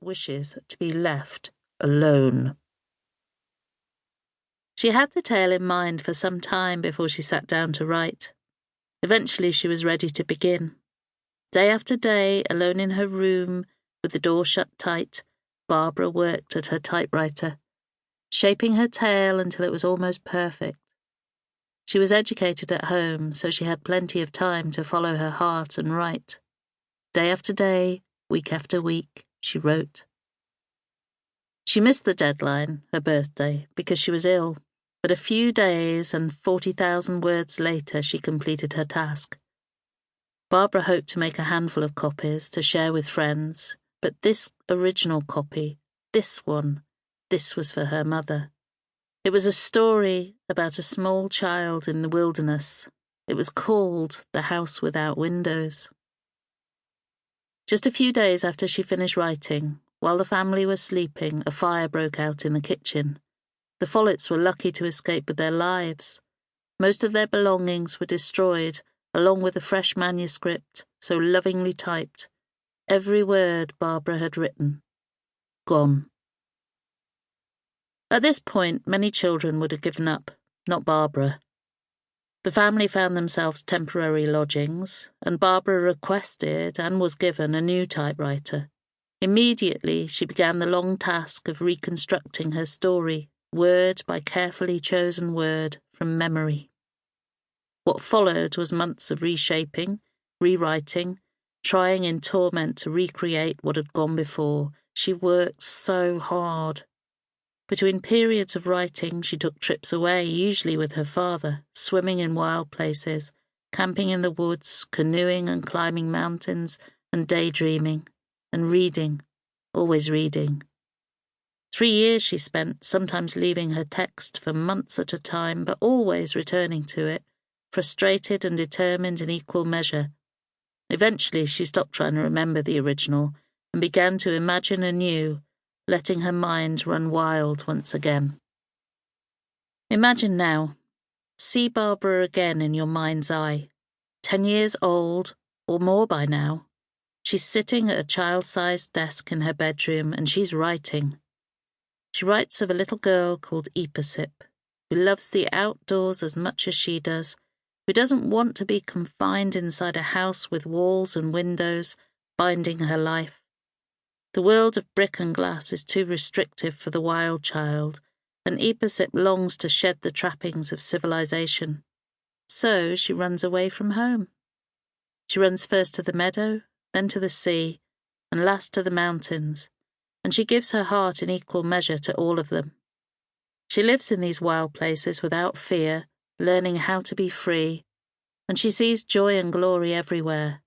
wishes to be left alone. She had the tale in mind for some time before she sat down to write. Eventually she was ready to begin. Day after day, alone in her room, with the door shut tight, Barbara worked at her typewriter, shaping her tale until it was almost perfect. She was educated at home, so she had plenty of time to follow her heart and write. Day after day, week after week, she wrote. She missed the deadline, her birthday, because she was ill, but a few days and 40,000 words later she completed her task. Barbara hoped to make a handful of copies to share with friends, but this original copy, this was for her mother. It was a story about a small child in the wilderness. It was called The House Without Windows. Just a few days after she finished writing, while the family were sleeping, a fire broke out in the kitchen. The Follets were lucky to escape with their lives. Most of their belongings were destroyed, along with the fresh manuscript, so lovingly typed. Every word Barbara had written. Gone. At this point, many children would have given up, not Barbara. The family found themselves temporary lodgings, and Barbara requested and was given a new typewriter. Immediately, she began the long task of reconstructing her story, word by carefully chosen word, from memory. What followed was months of reshaping, rewriting, trying in torment to recreate what had gone before. She worked so hard. Between periods of writing, she took trips away, usually with her father, swimming in wild places, camping in the woods, canoeing and climbing mountains, and daydreaming, and reading, always reading. 3 years she spent, sometimes leaving her text for months at a time, but always returning to it, frustrated and determined in equal measure. Eventually she stopped trying to remember the original and began to imagine anew, letting her mind run wild once again. Imagine now. See Barbara again in your mind's eye. 10 years old, or more by now. She's sitting at a child-sized desk in her bedroom and she's writing. She writes of a little girl called Eepersip, who loves the outdoors as much as she does, who doesn't want to be confined inside a house with walls and windows, binding her life. The world of brick and glass is too restrictive for the wild child, and Eepersip longs to shed the trappings of civilization. So she runs away from home. She runs first to the meadow, then to the sea, and last to the mountains, and she gives her heart in equal measure to all of them. She lives in these wild places without fear, learning how to be free, and she sees joy and glory everywhere.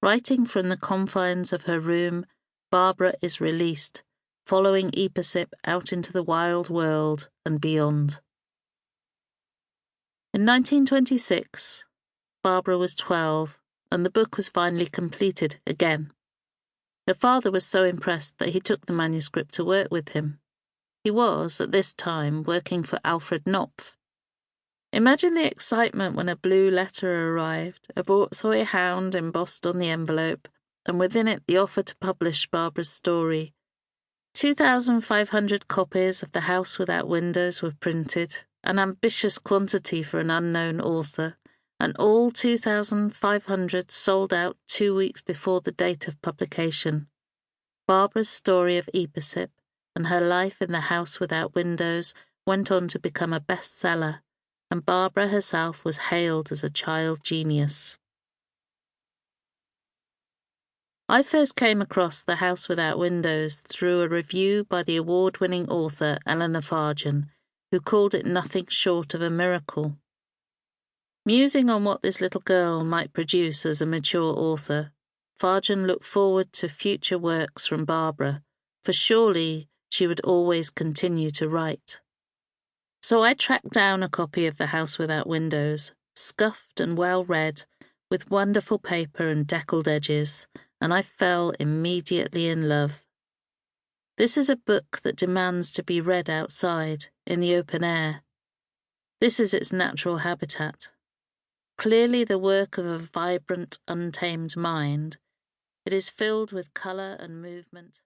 Writing from the confines of her room, Barbara is released, following Eepersip out into the wild world and beyond. In 1926, Barbara was 12, and the book was finally completed again. Her father was so impressed that he took the manuscript to work with him. He was, at this time, working for Alfred Knopf. Imagine the excitement when a blue letter arrived, a borzoi hound embossed on the envelope, and within it the offer to publish Barbara's story. 2,500 copies of The House Without Windows were printed, an ambitious quantity for an unknown author, and all 2,500 sold out 2 weeks before the date of publication. Barbara's story of Eepersip and her life in the house without windows went on to become a bestseller, and Barbara herself was hailed as a child genius. I first came across The House Without Windows through a review by the award-winning author Eleanor Fargen, who called it nothing short of a miracle. Musing on what this little girl might produce as a mature author, Fargen looked forward to future works from Barbara, for surely she would always continue to write. So I tracked down a copy of The House Without Windows, scuffed and well read, with wonderful paper and deckled edges, and I fell immediately in love. This is a book that demands to be read outside, in the open air. This is its natural habitat. Clearly the work of a vibrant, untamed mind, it is filled with colour and movement.